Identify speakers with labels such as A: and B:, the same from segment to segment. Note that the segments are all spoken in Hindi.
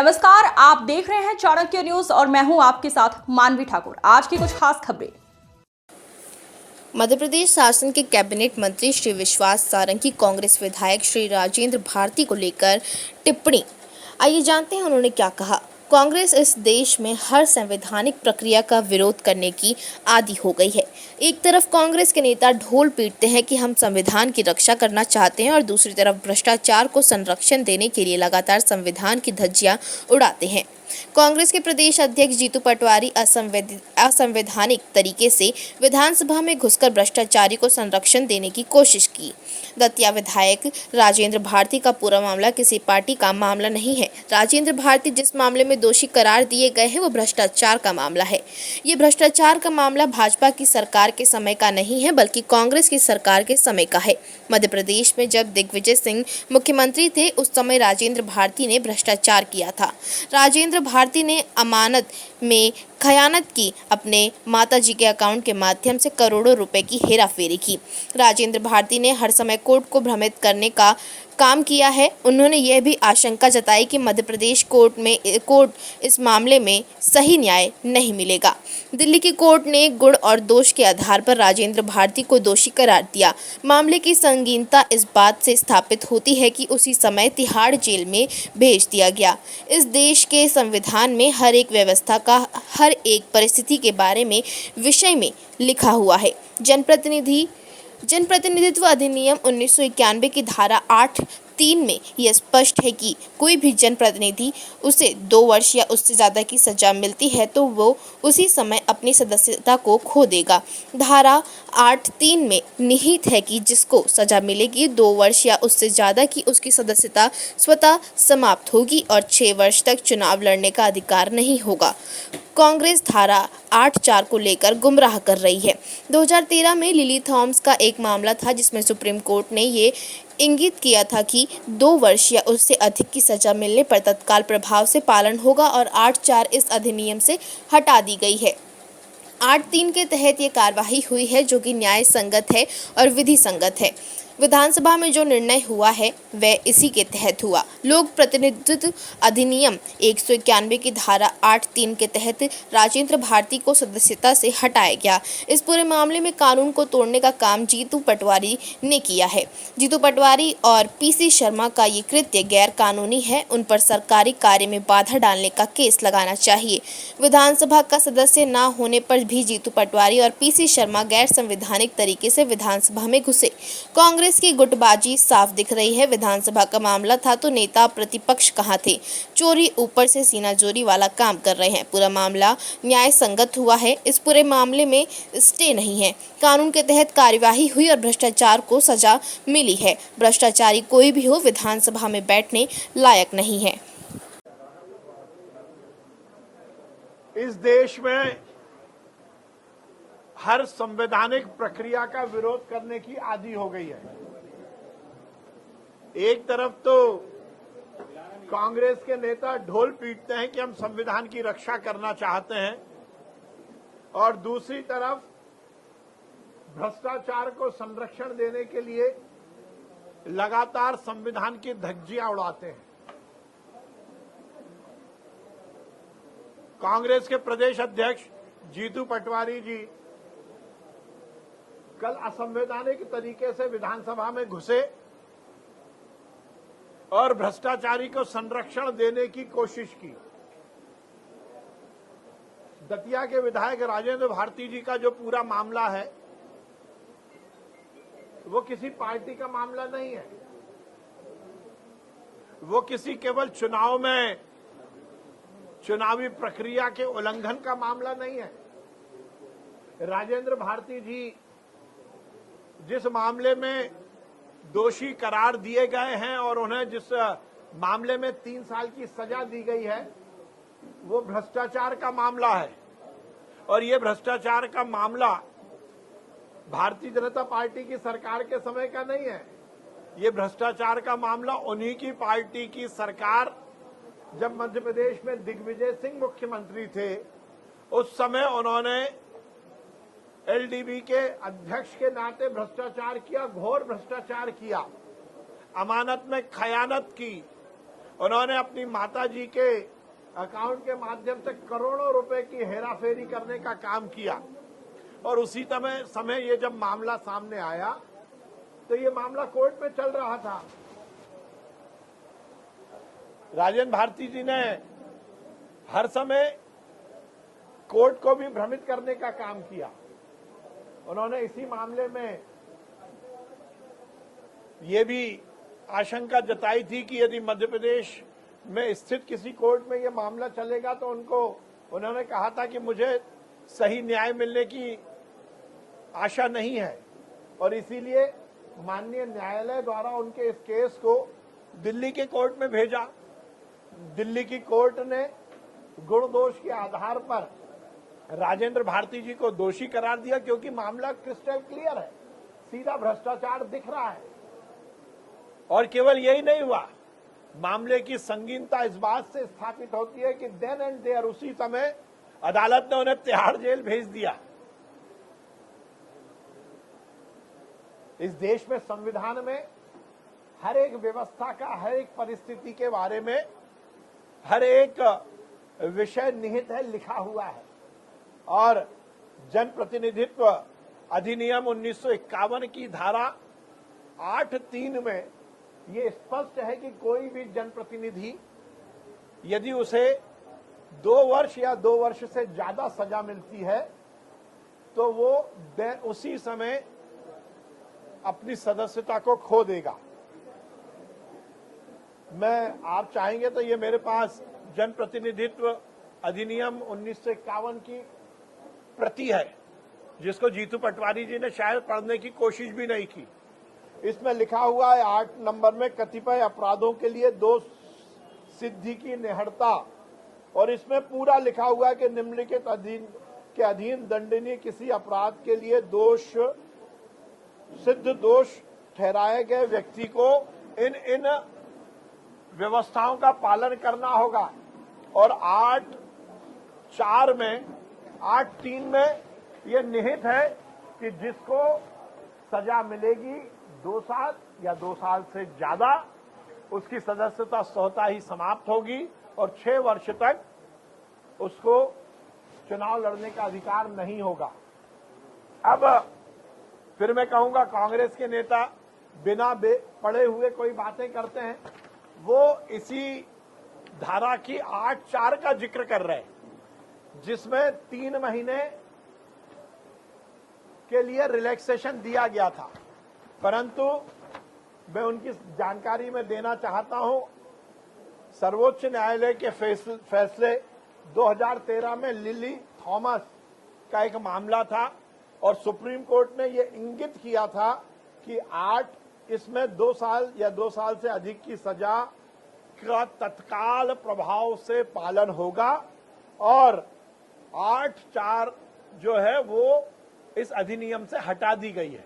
A: नमस्कार, आप देख रहे हैं चाणक्य न्यूज और मैं हूं आपके साथ मानवी ठाकुर। आज की कुछ खास खबरें।
B: मध्य प्रदेश शासन के कैबिनेट मंत्री श्री विश्वास सारंगी कांग्रेस विधायक श्री राजेंद्र भारती को लेकर टिप्पणी। आइए जानते हैं उन्होंने क्या कहा। कांग्रेस इस देश में हर संवैधानिक प्रक्रिया का विरोध करने की आदी हो गई है। एक तरफ कांग्रेस के नेता ढोल पीटते हैं कि हम संविधान की रक्षा करना चाहते हैं और दूसरी तरफ भ्रष्टाचार को संरक्षण देने के लिए लगातार संविधान की धज्जियां उड़ाते हैं। कांग्रेस के प्रदेश अध्यक्ष जीतू पटवारी असंवैधानिक तरीके से विधानसभा में घुसकर भ्रष्टाचारी को संरक्षण देने की कोशिश की। दतिया विधायक राजेंद्र भारती का पूरा मामला किसी पार्टी का मामला नहीं है। राजेंद्र भारती जिस मामले में दोषी करार दिए गए हैं वो भ्रष्टाचार का मामला है। ये भ्रष्टाचार का मामला भाजपा की सरकार के समय का नहीं है बल्कि कांग्रेस की सरकार के समय का है। मध्य प्रदेश में जब दिग्विजय सिंह मुख्यमंत्री थे उस समय राजेंद्र भारती ने भ्रष्टाचार किया था। राजेंद्र भारती ने अमानत में खयानत की, अपने माताजी के अकाउंट के माध्यम से करोड़ों रुपए की हेराफेरी की। राजेंद्र भारती ने हर समय कोर्ट को भ्रमित करने का काम किया है। उन्होंने यह भी आशंका जताई कि मध्य प्रदेश कोर्ट इस मामले में सही न्याय नहीं मिलेगा। दिल्ली की कोर्ट ने गुण और दोष के आधार पर राजेंद्र भारती को दोषी करार दिया। मामले की संगीनता इस बात से स्थापित होती है कि उसी समय तिहाड़ जेल में भेज दिया गया। इस देश के संविधान में हर एक व्यवस्था का हर एक परिस्थिति के बारे में विषय में लिखा हुआ है। जनप्रतिनिधित्व अधिनियम 1991 की धारा 8(3) में यह स्पष्ट है कि कोई भी जनप्रतिनिधि उसे 2 वर्ष या उससे ज़्यादा की सजा मिलती है तो वो उसी समय अपनी सदस्यता को खो देगा। धारा 8(3) में निहित है कि जिसको सजा मिलेगी 2 वर्ष या उससे ज़्यादा की उसकी सदस्यता स्वतः समाप्त होगी और 6 वर्ष तक चुनाव लड़ने का अधिकार नहीं होगा। कांग्रेस धारा 8(4) को लेकर गुमराह कर रही है। 2013 में लिली थॉमस का एक मामला था जिसमें सुप्रीम कोर्ट ने ये इंगित किया था कि 2 वर्ष या उससे अधिक की सजा मिलने पर तत्काल प्रभाव से पालन होगा और 8(4) इस अधिनियम से हटा दी गई है। 8(3) के तहत ये कार्यवाही हुई है जो कि न्याय संगत है और विधि संगत है। विधानसभा में जो निर्णय हुआ है वह इसी के तहत हुआ। लोक प्रतिनिधित्व अधिनियम 191 की धारा 8(3) के तहत राजेंद्र भारती को सदस्यता से हटाया गया। इस पूरे मामले में कानून को तोड़ने का काम जीतू पटवारी ने किया है। जीतू पटवारी और पीसी शर्मा का ये कृत्य गैर कानूनी है। उन पर सरकारी कार्य में बाधा डालने का केस लगाना चाहिए। विधानसभा का सदस्य न होने पर भी जीतू पटवारी और पीसी शर्मा गैर संवैधानिक तरीके से विधानसभा में घुसे। कांग्रेस की गुटबाजी साफ दिख रही है। विधानसभा का मामला था तो नेता प्रतिपक्ष कहाँ थे? चोरी ऊपर से सीना जोरी वाला काम कर रहे हैं। पूरा मामला न्याय संगत हुआ है। इस पूरे मामले में स्टे नहीं है। कानून के तहत कार्यवाही हुई और भ्रष्टाचार को सजा मिली है। भ्रष्टाचारी कोई भी हो विधानसभा में बैठने लायक नहीं है।
C: इस देश में हर संवैधानिक प्रक्रिया का विरोध करने की आदी हो गई है। एक तरफ तो कांग्रेस के नेता ढोल पीटते हैं कि हम संविधान की रक्षा करना चाहते हैं और दूसरी तरफ भ्रष्टाचार को संरक्षण देने के लिए लगातार संविधान की धज्जियां उड़ाते हैं। कांग्रेस के प्रदेश अध्यक्ष जीतू पटवारी जी कल असंवैधानिक तरीके से विधानसभा में घुसे और भ्रष्टाचारी को संरक्षण देने की कोशिश की। दतिया के विधायक राजेंद्र भारती जी का जो पूरा मामला है वो किसी पार्टी का मामला नहीं है। वो किसी केवल चुनाव में चुनावी प्रक्रिया के उल्लंघन का मामला नहीं है। राजेंद्र भारती जी जिस मामले में दोषी करार दिए गए हैं और उन्हें जिस मामले में 3 साल की सजा दी गई है वो भ्रष्टाचार का मामला है और ये भ्रष्टाचार का मामला भारतीय जनता पार्टी की सरकार के समय का नहीं है। ये भ्रष्टाचार का मामला उन्हीं की पार्टी की सरकार जब मध्य प्रदेश में दिग्विजय सिंह मुख्यमंत्री थे उस समय उन्होंने एलडीबी के अध्यक्ष के नाते भ्रष्टाचार किया, घोर भ्रष्टाचार किया, अमानत में खयानत की उन्होंने अपनी माता जी के अकाउंट के माध्यम से करोड़ों रुपए की हेराफेरी करने का काम किया। और उसी समय ये जब मामला सामने आया तो ये मामला कोर्ट में चल रहा था। राजेंद्र भारती जी ने हर समय कोर्ट को भी भ्रमित करने का काम किया। उन्होंने इसी मामले में ये भी आशंका जताई थी कि यदि मध्य प्रदेश में स्थित किसी कोर्ट में ये मामला चलेगा तो उन्होंने कहा था कि मुझे सही न्याय मिलने की आशा नहीं है, और इसीलिए माननीय न्यायालय द्वारा उनके इस केस को दिल्ली के कोर्ट में भेजा। दिल्ली की कोर्ट ने गुण दोष के आधार पर राजेंद्र भारती जी को दोषी करार दिया, क्योंकि मामला क्रिस्टल क्लियर है, सीधा भ्रष्टाचार दिख रहा है। और केवल यही नहीं हुआ, मामले की संगीनता इस बात से स्थापित होती है कि देन एंड देयर उसी समय अदालत ने उन्हें तिहाड़ जेल भेज दिया। इस देश में संविधान में हर एक व्यवस्था का, हर एक परिस्थिति के बारे में हर एक विषय निहित है, लिखा हुआ है। और जनप्रतिनिधित्व अधिनियम 1951 की धारा 8(3) में ये स्पष्ट है कि कोई भी जनप्रतिनिधि यदि उसे 2 वर्ष या 2 वर्ष से ज्यादा सजा मिलती है तो वो उसी समय अपनी सदस्यता को खो देगा। आप चाहेंगे तो ये मेरे पास जनप्रतिनिधित्व अधिनियम 1951 की प्रति है, जिसको जीतू पटवारी जी ने शायद पढ़ने की कोशिश भी नहीं की। इसमें लिखा हुआ है 8 नंबर में, कतिपय अपराधों के लिए दोष सिद्धि की निहड़ता, और इसमें पूरा लिखा हुआ है कि निम्नलिखित के अधीन दंडनीय किसी अपराध के लिए सिद्ध दोष ठहराए गए व्यक्ति को इन व्यवस्थाओं का पालन करना होगा। और 8(4) में 8(3) में यह निहित है कि जिसको सजा मिलेगी 2 साल या 2 साल से ज्यादा, उसकी सदस्यता स्वतः ही समाप्त होगी और 6 वर्ष तक उसको चुनाव लड़ने का अधिकार नहीं होगा। अब फिर मैं कहूंगा, कांग्रेस के नेता बिना पढ़े हुए कोई बातें करते हैं। वो इसी धारा की 8(4) का जिक्र कर रहे हैं, जिसमें 3 महीने के लिए रिलैक्सेशन दिया गया था। परंतु मैं उनकी जानकारी में देना चाहता हूं, सर्वोच्च न्यायालय के फैसले 2013 में लिली थॉमस का एक मामला था, और सुप्रीम कोर्ट ने यह इंगित किया था कि इसमें 2 साल या 2 साल से अधिक की सजा का तत्काल प्रभाव से पालन होगा, और 8(4) जो है वो इस अधिनियम से हटा दी गई है।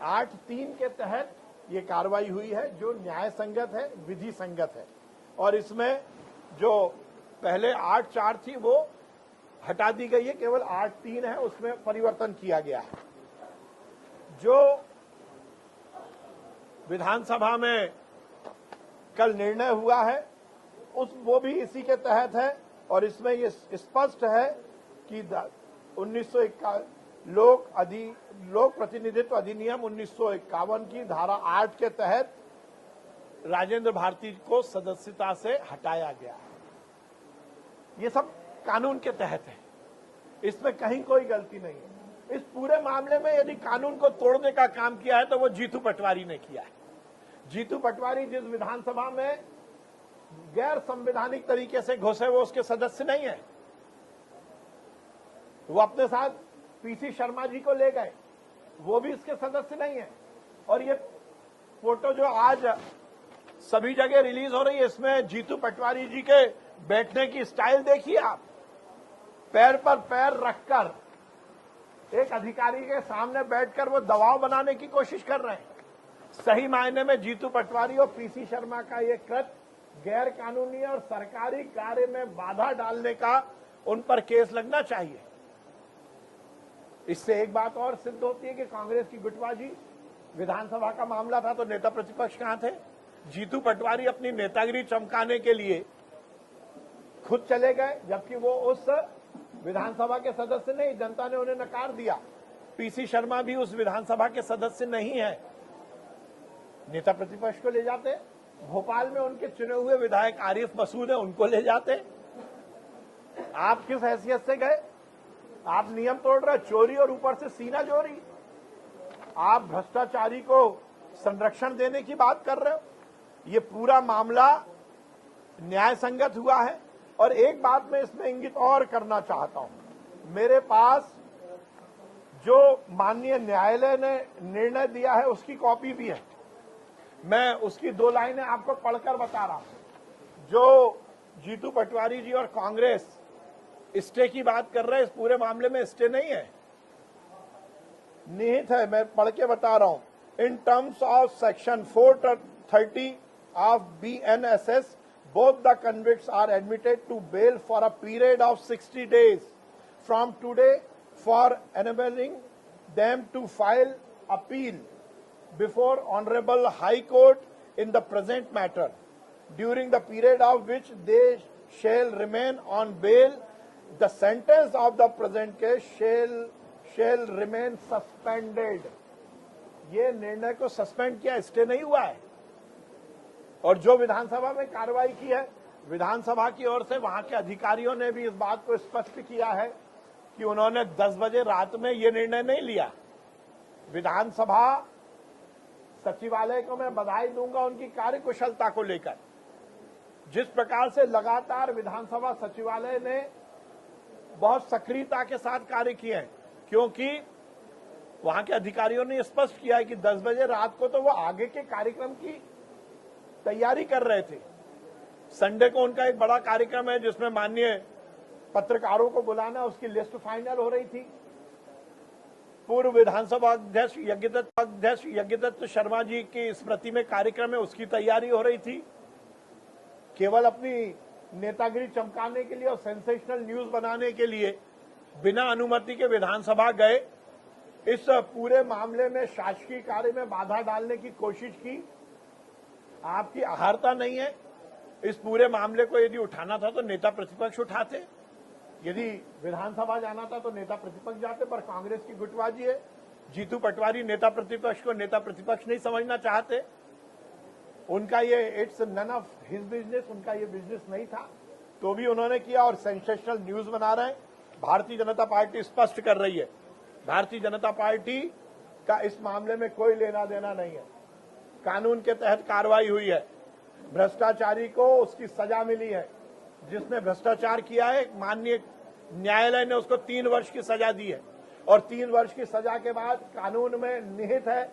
C: 8(3) के तहत ये कार्रवाई हुई है, जो न्याय संगत है, विधि संगत है, और इसमें जो पहले 8(4) थी वो हटा दी गई है, केवल 8(3) है, उसमें परिवर्तन किया गया है। जो विधानसभा में कल निर्णय हुआ है वो भी इसी के तहत है, और इसमें ये स्पष्ट है कि 1951 लोक प्रतिनिधित्व अधिनियम 1951 की धारा 8 के तहत राजेंद्र भारती को सदस्यता से हटाया गया है। ये सब कानून के तहत है, इसमें कहीं कोई गलती नहीं है। इस पूरे मामले में यदि कानून को तोड़ने का काम किया है तो वो जीतू पटवारी ने किया है। जीतू पटवारी जिस विधानसभा में गैर संवैधानिक तरीके से घुसे वो उसके सदस्य नहीं है। वो अपने साथ पीसी शर्मा जी को ले गए, वो भी इसके सदस्य नहीं है। और ये फोटो जो आज सभी जगह रिलीज हो रही है, इसमें जीतू पटवारी जी के बैठने की स्टाइल देखिए आप, पैर पर पैर रखकर एक अधिकारी के सामने बैठकर वो दबाव बनाने की कोशिश कर रहे हैं। सही मायने में जीतू पटवारी और पीसी शर्मा का ये कृत्य गैर कानूनी और सरकारी कार्य में बाधा डालने का उन पर केस लगना चाहिए। इससे एक बात और सिद्ध होती है कि कांग्रेस की गुटबाजी, विधानसभा का मामला था तो नेता प्रतिपक्ष कहां थे, जीतू पटवारी अपनी नेतागिरी चमकाने के लिए खुद चले गए, जबकि वो उस विधानसभा के सदस्य नहीं, जनता ने उन्हें नकार दिया। पीसी शर्मा भी उस विधानसभा के सदस्य नहीं है। नेता प्रतिपक्ष को ले जाते, भोपाल में उनके चुने हुए विधायक आरिफ मसूद है, उनको ले जाते। आप किस हैसियत से गए? आप नियम तोड़ रहे, चोरी और ऊपर से सीना चोरी। आप भ्रष्टाचारी को संरक्षण देने की बात कर रहे हो। ये पूरा मामला न्याय संगत हुआ है। और एक बात मैं इसमें इंगित और करना चाहता हूं, मेरे पास जो माननीय न्यायालय ने निर्णय दिया है उसकी कॉपी भी है। मैं उसकी 2 लाइनें आपको पढ़कर बता रहा हूं। जो जीतू पटवारी जी और कांग्रेस स्टे की बात कर रहे हैं, इस पूरे मामले में स्टे नहीं है, निहित है। मैं पढ़ के बता रहा हूं। In terms of section 430 of BNSS, both the convicts are admitted to bail for a period of 60 days from today for enabling them to file appeal before Honorable High Court in the present matter, during the period of which they shall remain on bail. The sentence of the present case shall remain suspended. ये निर्णय को सस्पेंड किया, स्टे नहीं हुआ है। और जो विधानसभा में कार्रवाई की है, विधानसभा की ओर से वहां के अधिकारियों ने भी इस बात को स्पष्ट किया है कि उन्होंने 10 बजे रात में ये निर्णय नहीं लिया। विधानसभा सचिवालय को मैं बधाई दूंगा उनकी कार्यकुशलता को लेकर। जिस प्रकार से लगातार विधानसभा सचिवालय ने बहुत सक्रियता के साथ कार्य किए हैं, क्योंकि वहां के अधिकारियों ने स्पष्ट किया है कि 10 बजे रात को तो वो आगे के कार्यक्रम की तैयारी कर रहे थे। संडे को उनका एक बड़ा कार्यक्रम है जिसमें माननीय पत्रकारों को बुलाना, उसकी लिस्ट फाइनल हो रही थी। पूर्व विधानसभा अध्यक्ष यज्ञदत्त शर्मा जी की स्मृति में कार्यक्रम है, उसकी तैयारी हो रही थी। केवल अपनी नेतागिरी चमकाने के लिए और सेंसेशनल न्यूज बनाने के लिए बिना अनुमति के विधानसभा गए। इस पूरे मामले में शासकीय कार्य में बाधा डालने की कोशिश की। आपकी अहारता नहीं है। इस पूरे मामले को यदि उठाना था तो नेता प्रतिपक्ष उठाते, यदि विधानसभा जाना था तो नेता प्रतिपक्ष जाते, पर कांग्रेस की गुटबाजी है। जीतू पटवारी नेता प्रतिपक्ष को नेता प्रतिपक्ष नहीं समझना चाहते। उनका ये it's none of his business, उनका ये बिजनेस नहीं था, तो भी उन्होंने किया और सेंसेशनल न्यूज बना रहे हैं। भारतीय जनता पार्टी स्पष्ट कर रही है, भारतीय जनता पार्टी का इस मामले में कोई लेना देना नहीं है। कानून के तहत कार्रवाई हुई है। भ्रष्टाचारी को उसकी सजा मिली है। जिसने भ्रष्टाचार किया है, माननीय न्यायालय ने उसको 3 वर्ष की सजा दी है। और 3 वर्ष की सजा के बाद कानून में निहित है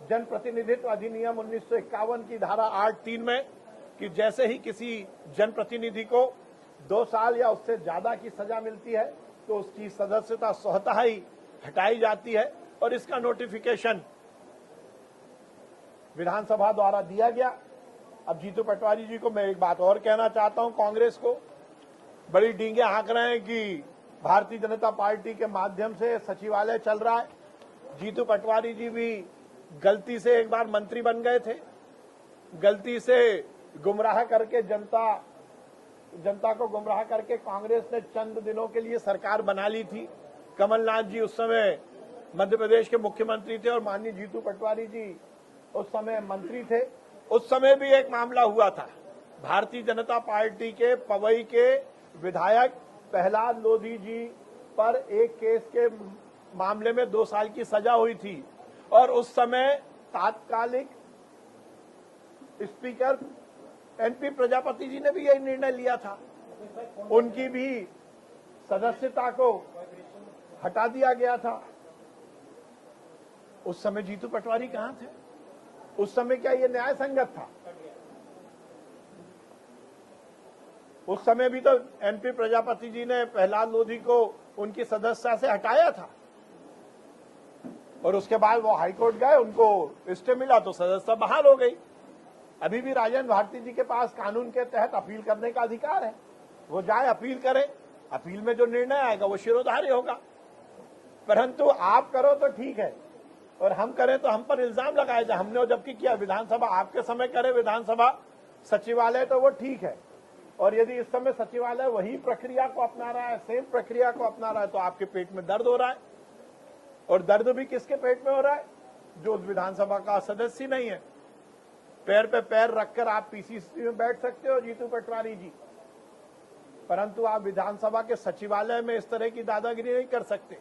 C: जनप्रतिनिधित्व अधिनियम 1951 की धारा 8(3) में कि जैसे ही किसी जनप्रतिनिधि को 2 साल या उससे ज्यादा की सजा मिलती है तो उसकी सदस्यता स्वतः ही हटाई जाती है। और इसका नोटिफिकेशन विधानसभा द्वारा दिया गया। अब जीतू पटवारी जी को मैं एक बात और कहना चाहता हूं, कांग्रेस को बड़ी डींगे हाँक रहे हैं कि भारतीय जनता पार्टी के माध्यम से सचिवालय चल रहा है। जीतू पटवारी जी भी गलती से एक बार मंत्री बन गए थे, गलती से गुमराह करके जनता को गुमराह करके कांग्रेस ने चंद दिनों के लिए सरकार बना ली थी। कमलनाथ जी उस समय मध्य प्रदेश के मुख्यमंत्री थे और माननीय जीतू पटवारी जी उस समय मंत्री थे। उस समय भी एक मामला हुआ था, भारतीय जनता पार्टी के पवई के विधायक प्रहलाद लोधी जी पर एक केस के मामले में 2 साल की सजा हुई थी और उस समय तात्कालिक स्पीकर एनपी प्रजापति जी ने भी यही निर्णय लिया था। उनकी भी सदस्यता को हटा दिया गया था। उस समय जीतू पटवारी कहां थे? उस समय क्या ये न्याय संगत था? उस समय भी तो एनपी प्रजापति जी ने प्रहलाद लोधी को उनकी सदस्यता से हटाया था और उसके बाद वो हाईकोर्ट गए, उनको स्टे मिला तो सदस्यता बहाल हो गई। अभी भी राजेंद्र भारती जी के पास कानून के तहत अपील करने का अधिकार है। वो जाए अपील करें, अपील में जो निर्णय आएगा वो शिरोधार्य होगा। परंतु आप करो तो ठीक है, और हम करें तो हम पर इल्जाम लगाया जाए। हमने जबकि किया विधानसभा आपके समय करे विधानसभा सचिवालय तो वो ठीक है, और यदि इस समय सचिवालय वही प्रक्रिया को अपना रहा है, सेम प्रक्रिया को अपना रहा है, तो आपके पेट में दर्द हो रहा है। और दर्द भी किसके पेट में हो रहा है? जो उस विधानसभा का सदस्य नहीं है। पैर पे पैर रखकर आप पीसीसी में बैठ सकते हो जीतू पटवारी जी, परंतु आप विधानसभा के सचिवालय में इस तरह की दादागिरी नहीं कर सकते।